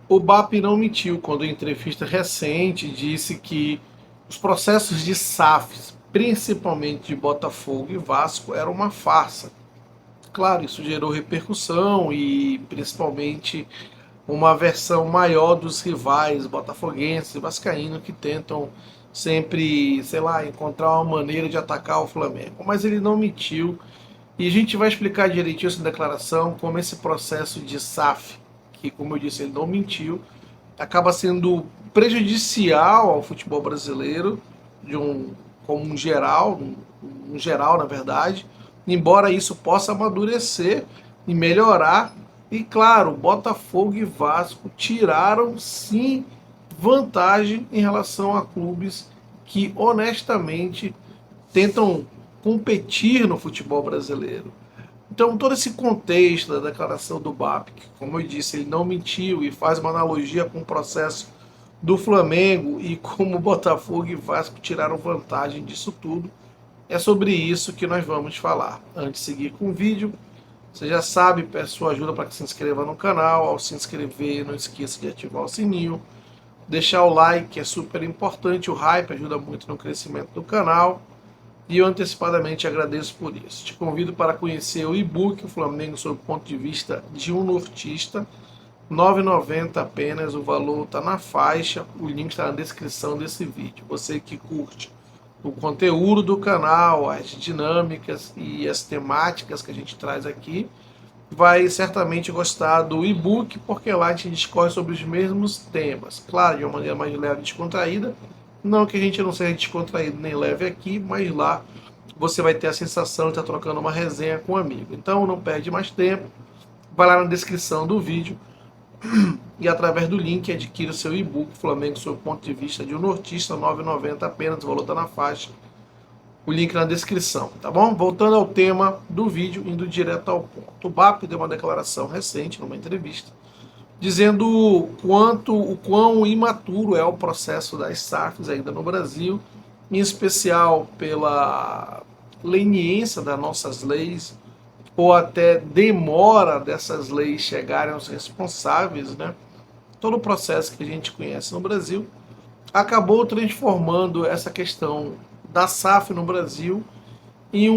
O BAP não mentiu quando em entrevista recente disse que os processos de SAFs, principalmente de Botafogo e Vasco, eram uma farsa. Claro, isso gerou repercussão e principalmente uma aversão maior dos rivais botafoguenses e vascaínos que tentam sempre, sei lá, encontrar uma maneira de atacar o Flamengo. Mas ele não mentiu e a gente vai explicar direitinho essa declaração, como esse processo de SAF, que como eu disse, ele não mentiu, acaba sendo prejudicial ao futebol brasileiro, de um, como um geral, um geral na verdade, embora isso possa amadurecer e melhorar. E claro, Botafogo e Vasco tiraram sim vantagem em relação a clubes que honestamente tentam competir no futebol brasileiro. Então, todo esse contexto da declaração do BAP, que, como eu disse, ele não mentiu e faz uma analogia com o processo do Flamengo e como Botafogo e Vasco tiraram vantagem disso tudo, é sobre isso que nós vamos falar. Antes de seguir com o vídeo, você já sabe, peço sua ajuda para que se inscreva no canal. Ao se inscrever, não esqueça de ativar o sininho, deixar o like, que é super importante, o hype ajuda muito no crescimento do canal. E eu antecipadamente agradeço por isso. Te convido para conhecer o e-book O Flamengo sob o ponto de vista de um nortista. R$ 9,90 apenas, o valor está na faixa, o link está na descrição desse vídeo. Você que curte o conteúdo do canal, as dinâmicas e as temáticas que a gente traz aqui, vai certamente gostar do e-book, porque lá a gente discorre sobre os mesmos temas. Claro, de uma maneira mais leve e descontraída. Não que a gente não seja descontraído nem leve aqui, mas lá você vai ter a sensação de estar trocando uma resenha com um amigo. Então não perde mais tempo, vai lá na descrição do vídeo e através do link adquira o seu e-book Flamengo sob o ponto de vista de um nortista, R$ 9,90 apenas, o valor está na faixa. O link na descrição, tá bom? Voltando ao tema do vídeo, indo direto ao ponto. O BAP deu uma declaração recente, numa entrevista, dizendo o quão imaturo é o processo das SAFs ainda no Brasil, em especial pela leniência das nossas leis, ou até demora dessas leis chegarem aos responsáveis, né? Todo o processo que a gente conhece no Brasil acabou transformando essa questão da SAF no Brasil em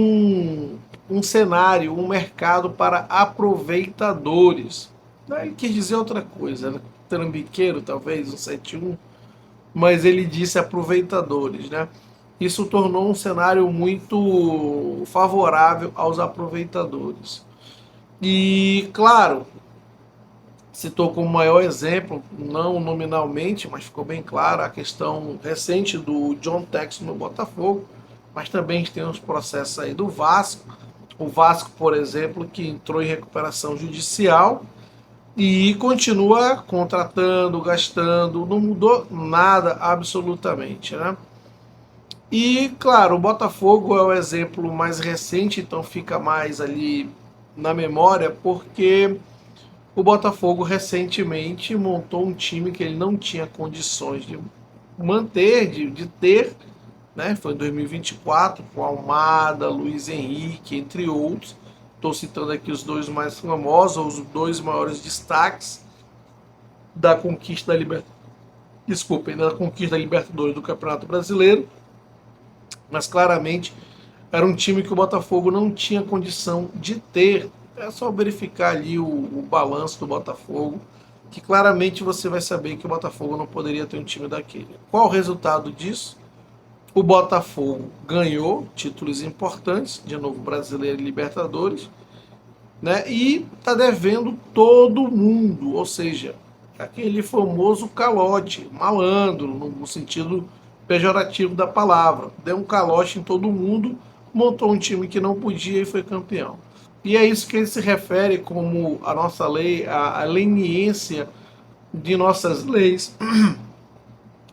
um cenário, um mercado para aproveitadores. Ele quis dizer outra coisa, né? Trambiqueiro, talvez, um 71, mas ele disse aproveitadores, né? Isso tornou um cenário muito favorável aos aproveitadores. E, claro, citou como maior exemplo, não nominalmente, mas ficou bem claro, a questão recente do John Textor no Botafogo, mas também tem os processos aí do Vasco. O Vasco, por exemplo, que entrou em recuperação judicial e continua contratando, gastando, não mudou nada absolutamente, né? E, claro, o Botafogo é o exemplo mais recente, então fica mais ali na memória, porque o Botafogo recentemente montou um time que ele não tinha condições de manter, de ter, né? Foi em 2024, com Almada, Luiz Henrique, entre outros. Estou citando aqui os dois mais famosos, os dois maiores destaques da conquista da Libertadores. Desculpem, da conquista da Libertadores do Campeonato Brasileiro, mas claramente era um time que o Botafogo não tinha condição de ter. É só verificar ali o balanço do Botafogo, que claramente você vai saber que o Botafogo não poderia ter um time daquele. Qual o resultado disso? O Botafogo ganhou títulos importantes, de novo Brasileiro e Libertadores, né? E está devendo todo mundo, ou seja, aquele famoso calote, malandro, no sentido pejorativo da palavra. Deu um calote em todo mundo, montou um time que não podia e foi campeão. E é isso que ele se refere como a nossa lei, a leniência de nossas leis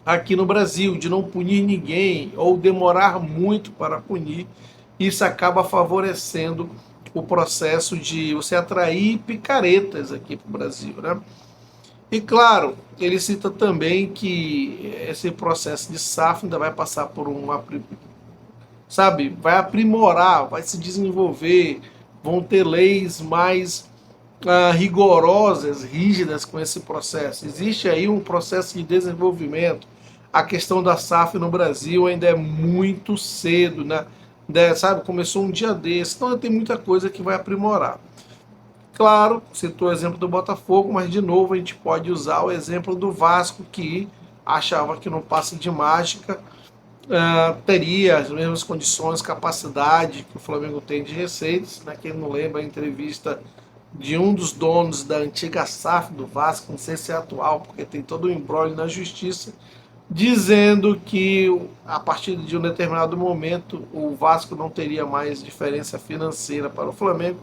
aqui no Brasil, de não punir ninguém ou demorar muito para punir. Isso acaba favorecendo o processo de você atrair picaretas aqui para o Brasil, né? E claro, ele cita também que esse processo de SAF ainda vai passar por sabe, vai aprimorar, vai se desenvolver, vão ter leis mais rigorosas, rígidas com esse processo. Existe aí um processo de desenvolvimento. A questão da SAF no Brasil ainda é muito cedo, né? Sabe, começou um dia desse, então tem muita coisa que vai aprimorar. Claro, citou o exemplo do Botafogo, mas de novo a gente pode usar o exemplo do Vasco, que achava que no passe de mágica teria as mesmas condições, capacidade que o Flamengo tem de receitas. Né? Quem não lembra a entrevista de um dos donos da antiga SAF do Vasco, não sei se é atual, porque tem todo um embrolho na justiça, dizendo que a partir de um determinado momento o Vasco não teria mais diferença financeira para o Flamengo.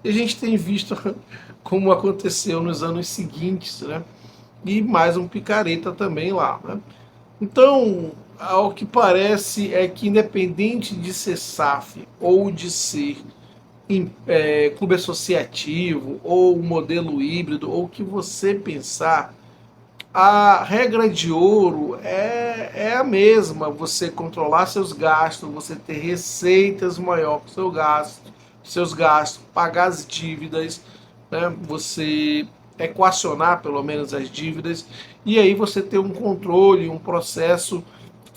E a gente tem visto como aconteceu nos anos seguintes, né? E mais um picareta também lá, né? Então, ao que parece é que independente de ser SAF ou de ser clube associativo ou modelo híbrido ou o que você pensar, a regra de ouro é a mesma. Você controlar seus gastos, você ter receitas maior que seus gastos, pagar as dívidas, né? Você equacionar pelo menos as dívidas e aí você ter um controle, um processo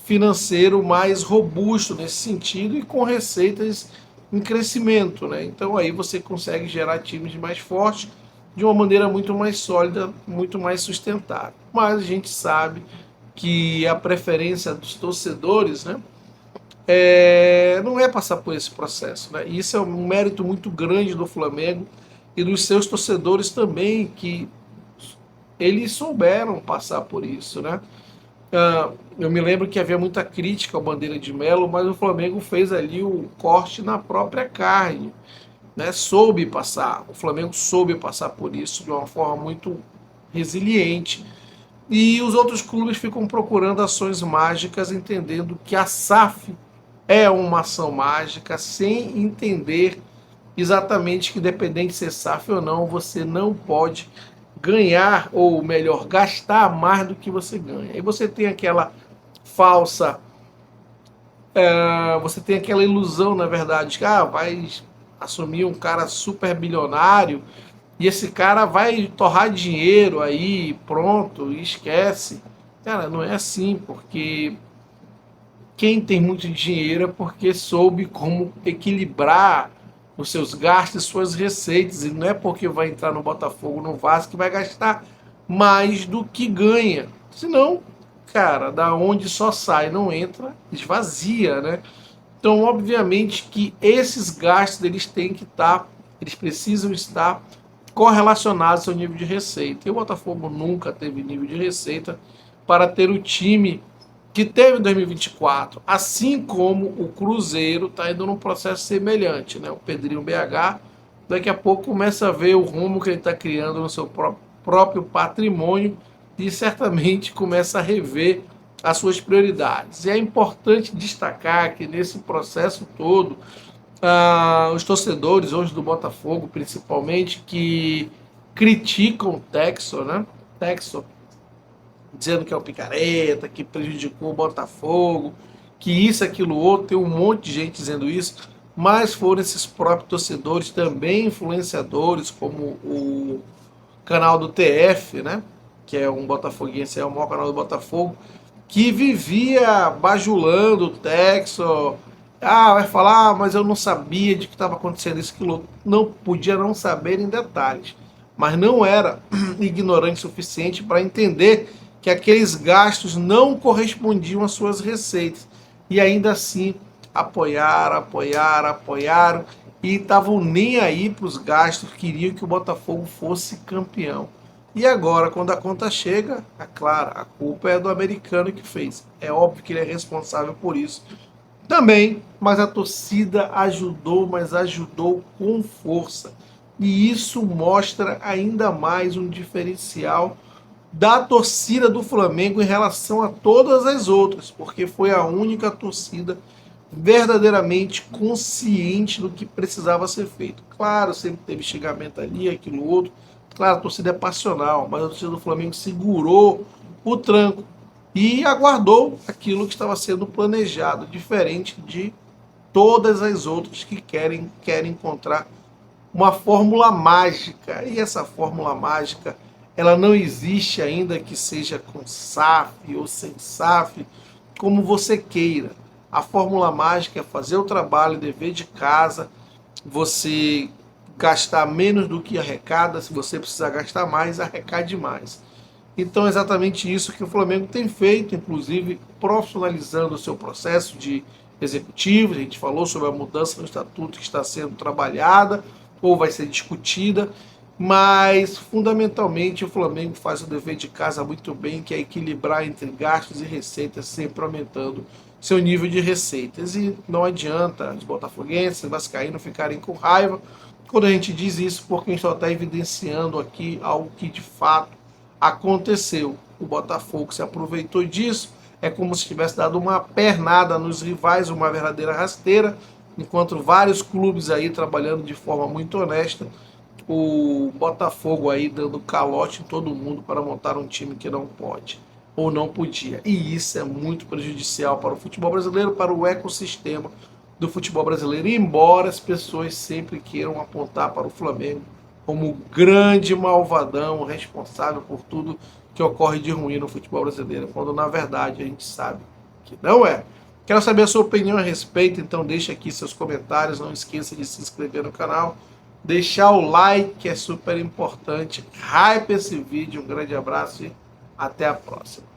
financeiro mais robusto nesse sentido e com receitas em crescimento, né? Então aí você consegue gerar times mais fortes de uma maneira muito mais sólida, muito mais sustentável. Mas a gente sabe que a preferência dos torcedores, né, não é passar por esse processo, né? E isso é um mérito muito grande do Flamengo e dos seus torcedores também, que eles souberam passar por isso, né? Eu me lembro que havia muita crítica ao Bandeira de Melo, mas o Flamengo fez ali o corte na própria carne, né? Soube passar, o Flamengo soube passar por isso de uma forma muito resiliente. E os outros clubes ficam procurando ações mágicas, entendendo que a SAF é uma ação mágica, sem entender exatamente que, independente de ser SAF ou não, você não pode ganhar, ou melhor, gastar mais do que você ganha. E você tem aquela falsa, você tem aquela ilusão, na verdade, que vai assumir um cara super bilionário e esse cara vai torrar dinheiro aí, pronto, e esquece. Cara, não é assim, porque quem tem muito dinheiro é porque soube como equilibrar os seus gastos e suas receitas. E não é porque vai entrar no Botafogo, no Vasco, que vai gastar mais do que ganha. Senão, cara, da onde só sai, não entra, esvazia, né? Então, obviamente que esses gastos eles têm que estar, eles precisam estar correlacionados ao nível de receita. E o Botafogo nunca teve nível de receita para ter o time que teve em 2024, assim como o Cruzeiro está indo num processo semelhante, né? O Pedrinho BH daqui a pouco começa a ver o rumo que ele está criando no seu próprio patrimônio e certamente começa a rever as suas prioridades. E é importante destacar que nesse processo todo, os torcedores hoje do Botafogo, principalmente, que criticam o Texor, né? Texor, dizendo que é o picareta, que prejudicou o Botafogo, que isso, aquilo, outro, tem um monte de gente dizendo isso, mas foram esses próprios torcedores, também influenciadores, como o canal do TF, né? Que é um botafoguense, é o maior canal do Botafogo, que vivia bajulando o Texor. Vai falar, mas eu não sabia de que estava acontecendo isso, aquilo. Não podia não saber em detalhes. Mas não era ignorante o suficiente para entender que aqueles gastos não correspondiam às suas receitas. E ainda assim apoiaram e estavam nem aí para os gastos, queriam que o Botafogo fosse campeão. E agora, quando a conta chega, é claro, a culpa é do americano que fez. É óbvio que ele é responsável por isso também, mas a torcida ajudou, mas ajudou com força. E isso mostra ainda mais um diferencial da torcida do Flamengo em relação a todas as outras, porque foi a única torcida verdadeiramente consciente do que precisava ser feito. Claro, sempre teve xingamento ali, aquilo outro. Claro, a torcida é passional, mas a torcida do Flamengo segurou o tranco e aguardou aquilo que estava sendo planejado, diferente de todas as outras que querem encontrar uma fórmula mágica. E essa fórmula mágica, ela não existe ainda, que seja com SAF ou sem SAF, como você queira. A fórmula mágica é fazer o trabalho, dever de casa, você gastar menos do que arrecada. Se você precisar gastar mais, arrecade mais. Então é exatamente isso que o Flamengo tem feito, inclusive profissionalizando o seu processo de executivo. A gente falou sobre a mudança no estatuto que está sendo trabalhada ou vai ser discutida, mas fundamentalmente o Flamengo faz o dever de casa muito bem, que é equilibrar entre gastos e receitas, sempre aumentando seu nível de receitas. E não adianta os botafoguenses, os vascaínos ficarem com raiva quando a gente diz isso, porque a gente só está evidenciando aqui algo que de fato aconteceu. O Botafogo se aproveitou disso, é como se tivesse dado uma pernada nos rivais, uma verdadeira rasteira, enquanto vários clubes aí trabalhando de forma muito honesta, o Botafogo aí dando calote em todo mundo para montar um time que não pode ou não podia. E isso é muito prejudicial para o futebol brasileiro, para o ecossistema do futebol brasileiro, embora as pessoas sempre queiram apontar para o Flamengo como o grande malvadão responsável por tudo que ocorre de ruim no futebol brasileiro, quando na verdade a gente sabe que não é. Quero saber a sua opinião a respeito, então deixe aqui seus comentários, não esqueça de se inscrever no canal, deixar o like, que é super importante, hype esse vídeo, um grande abraço e até a próxima.